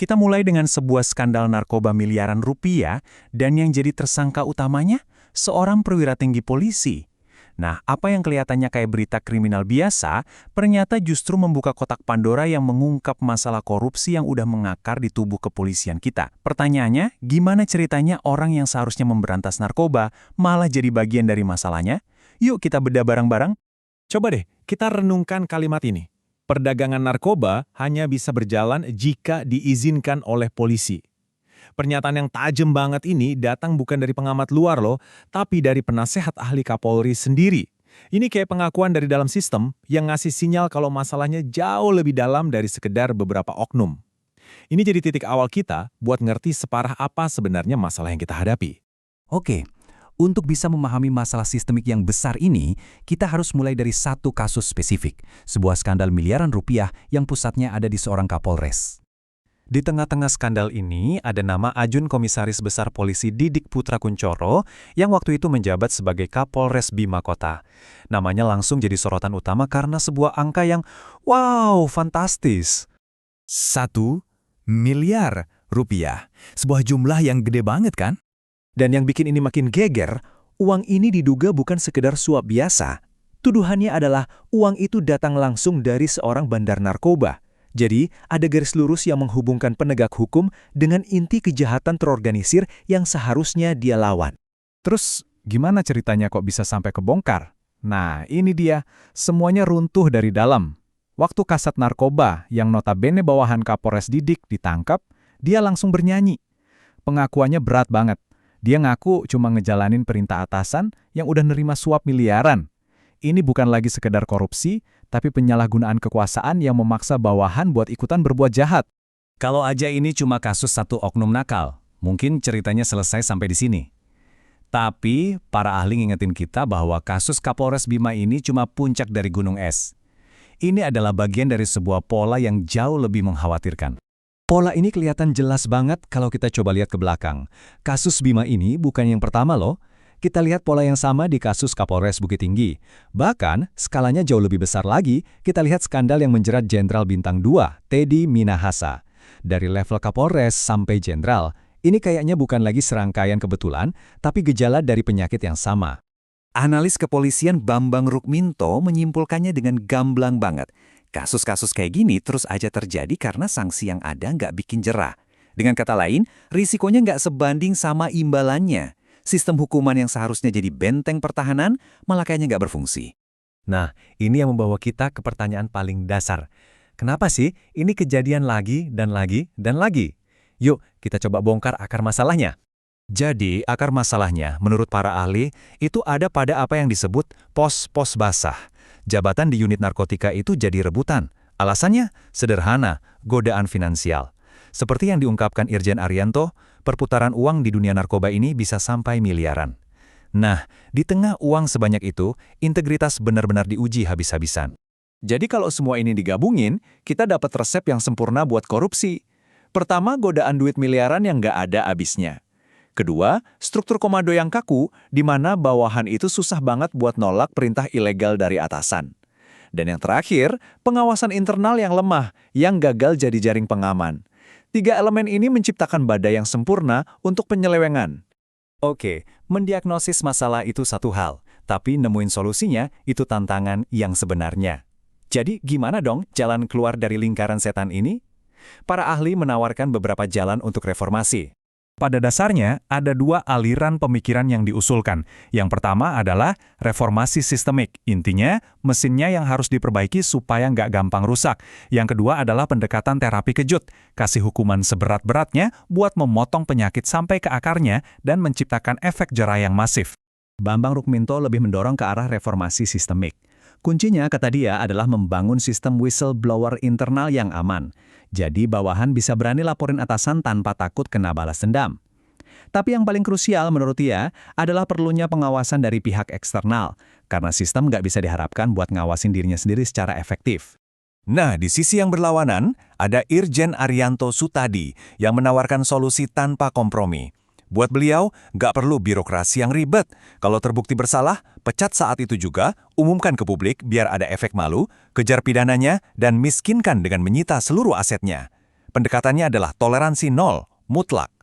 Kita mulai dengan sebuah skandal narkoba miliaran rupiah, dan yang jadi tersangka utamanya, seorang perwira tinggi polisi. Nah, apa yang kelihatannya kayak berita kriminal biasa, ternyata justru membuka kotak Pandora yang mengungkap masalah korupsi yang udah mengakar di tubuh kepolisian kita. Pertanyaannya, gimana ceritanya orang yang seharusnya memberantas narkoba malah jadi bagian dari masalahnya? Yuk kita bedah bareng-bareng. Coba deh, kita renungkan kalimat ini. Perdagangan narkoba hanya bisa berjalan jika diizinkan oleh polisi. Pernyataan yang tajam banget ini datang bukan dari pengamat luar loh, tapi dari penasehat ahli Kapolri sendiri. Ini kayak pengakuan dari dalam sistem yang ngasih sinyal kalau masalahnya jauh lebih dalam dari sekedar beberapa oknum. Ini jadi titik awal kita buat ngerti separah apa sebenarnya masalah yang kita hadapi. Oke, untuk bisa memahami masalah sistemik yang besar ini, kita harus mulai dari satu kasus spesifik, sebuah skandal miliaran rupiah yang pusatnya ada di seorang Kapolres. Di tengah-tengah skandal ini, ada nama Ajun Komisaris Besar Polisi Didik Putra Kuncoro yang waktu itu menjabat sebagai Kapolres Bima Kota. Namanya langsung jadi sorotan utama karena sebuah angka yang, wow, fantastis. 1 miliar rupiah. Sebuah jumlah yang gede banget kan? Dan yang bikin ini makin geger, uang ini diduga bukan sekedar suap biasa. Tuduhannya adalah uang itu datang langsung dari seorang bandar narkoba. Jadi, ada garis lurus yang menghubungkan penegak hukum dengan inti kejahatan terorganisir yang seharusnya dia lawan. Terus, gimana ceritanya kok bisa sampai kebongkar? Nah, ini dia. Semuanya runtuh dari dalam. Waktu Kasat Narkoba yang notabene bawahan Kapolres Didik ditangkap, dia langsung bernyanyi. Pengakuannya berat banget. Dia ngaku cuma ngejalanin perintah atasan yang udah nerima suap miliaran. Ini bukan lagi sekedar korupsi, tapi penyalahgunaan kekuasaan yang memaksa bawahan buat ikutan berbuat jahat. Kalau aja ini cuma kasus satu oknum nakal, mungkin ceritanya selesai sampai di sini. Tapi, para ahli ngingetin kita bahwa kasus Kapolres Bima ini cuma puncak dari gunung es. Ini adalah bagian dari sebuah pola yang jauh lebih mengkhawatirkan. Pola ini kelihatan jelas banget kalau kita coba lihat ke belakang. Kasus Bima ini bukan yang pertama loh. Kita lihat pola yang sama di kasus Kapolres Bukit Tinggi. Bahkan, skalanya jauh lebih besar lagi, kita lihat skandal yang menjerat Jenderal Bintang 2, Teddy Minahasa. Dari level Kapolres sampai Jenderal, ini kayaknya bukan lagi serangkaian kebetulan, tapi gejala dari penyakit yang sama. Analis kepolisian Bambang Rukminto menyimpulkannya dengan gamblang banget. Kasus-kasus kayak gini terus aja terjadi karena sanksi yang ada nggak bikin jerah. Dengan kata lain, risikonya nggak sebanding sama imbalannya. Sistem hukuman yang seharusnya jadi benteng pertahanan malah kayaknya nggak berfungsi. Nah, ini yang membawa kita ke pertanyaan paling dasar. Kenapa sih ini kejadian lagi dan lagi dan lagi? Yuk, kita coba bongkar akar masalahnya. Jadi, akar masalahnya, menurut para ahli, itu ada pada apa yang disebut pos-pos basah. Jabatan di unit narkotika itu jadi rebutan. Alasannya sederhana, godaan finansial. Seperti yang diungkapkan Irjen Arianto, perputaran uang di dunia narkoba ini bisa sampai miliaran. Nah, di tengah uang sebanyak itu, integritas benar-benar diuji habis-habisan. Jadi kalau semua ini digabungin, kita dapat resep yang sempurna buat korupsi. Pertama, godaan duit miliaran yang nggak ada habisnya. Kedua, struktur komando yang kaku, di mana bawahan itu susah banget buat nolak perintah ilegal dari atasan. Dan yang terakhir, pengawasan internal yang lemah, yang gagal jadi jaring pengaman. 3 elemen ini menciptakan badai yang sempurna untuk penyelewengan. Oke, mendiagnosis masalah itu satu hal, tapi nemuin solusinya itu tantangan yang sebenarnya. Jadi gimana dong jalan keluar dari lingkaran setan ini? Para ahli menawarkan beberapa jalan untuk reformasi. Pada dasarnya, ada 2 aliran pemikiran yang diusulkan. Yang pertama adalah reformasi sistemik. Intinya, mesinnya yang harus diperbaiki supaya nggak gampang rusak. Yang kedua adalah pendekatan terapi kejut. Kasih hukuman seberat-beratnya buat memotong penyakit sampai ke akarnya dan menciptakan efek jerah yang masif. Bambang Rukminto lebih mendorong ke arah reformasi sistemik. Kuncinya, kata dia, adalah membangun sistem whistleblower internal yang aman. Jadi bawahan bisa berani laporin atasan tanpa takut kena balas dendam. Tapi yang paling krusial menurut dia adalah perlunya pengawasan dari pihak eksternal, karena sistem nggak bisa diharapkan buat ngawasin dirinya sendiri secara efektif. Nah, di sisi yang berlawanan, ada Irjen Arianto Sutadi yang menawarkan solusi tanpa kompromi. Buat beliau, nggak perlu birokrasi yang ribet. Kalau terbukti bersalah, pecat saat itu juga, umumkan ke publik biar ada efek malu, kejar pidananya, dan miskinkan dengan menyita seluruh asetnya. Pendekatannya adalah toleransi nol, mutlak.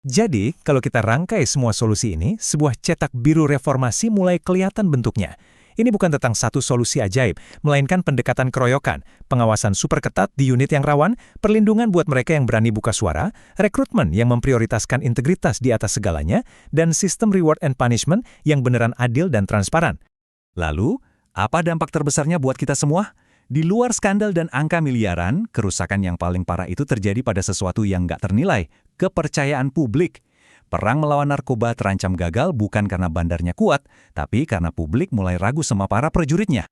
Jadi, kalau kita rangkai semua solusi ini, sebuah cetak biru reformasi mulai kelihatan bentuknya. Ini bukan tentang satu solusi ajaib, melainkan pendekatan keroyokan, pengawasan super ketat di unit yang rawan, perlindungan buat mereka yang berani buka suara, rekrutmen yang memprioritaskan integritas di atas segalanya, dan sistem reward and punishment yang beneran adil dan transparan. Lalu, apa dampak terbesarnya buat kita semua? Di luar skandal dan angka miliaran, kerusakan yang paling parah itu terjadi pada sesuatu yang nggak ternilai, kepercayaan publik. Perang melawan narkoba terancam gagal bukan karena bandarnya kuat, tapi karena publik mulai ragu sama para prajuritnya.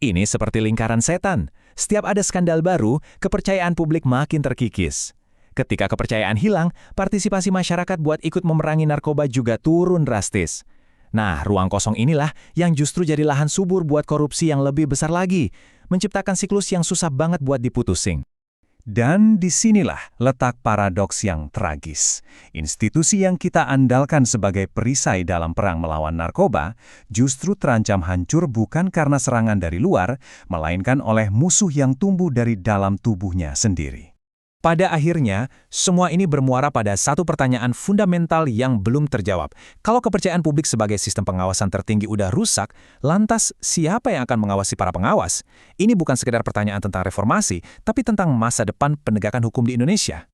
Ini seperti lingkaran setan. Setiap ada skandal baru, kepercayaan publik makin terkikis. Ketika kepercayaan hilang, partisipasi masyarakat buat ikut memerangi narkoba juga turun drastis. Nah, ruang kosong inilah yang justru jadi lahan subur buat korupsi yang lebih besar lagi, menciptakan siklus yang susah banget buat diputusin. Dan disinilah letak paradoks yang tragis. Institusi yang kita andalkan sebagai perisai dalam perang melawan narkoba justru terancam hancur bukan karena serangan dari luar, melainkan oleh musuh yang tumbuh dari dalam tubuhnya sendiri. Pada akhirnya, semua ini bermuara pada satu pertanyaan fundamental yang belum terjawab. Kalau kepercayaan publik sebagai sistem pengawasan tertinggi udah rusak, lantas siapa yang akan mengawasi para pengawas? Ini bukan sekedar pertanyaan tentang reformasi, tapi tentang masa depan penegakan hukum di Indonesia.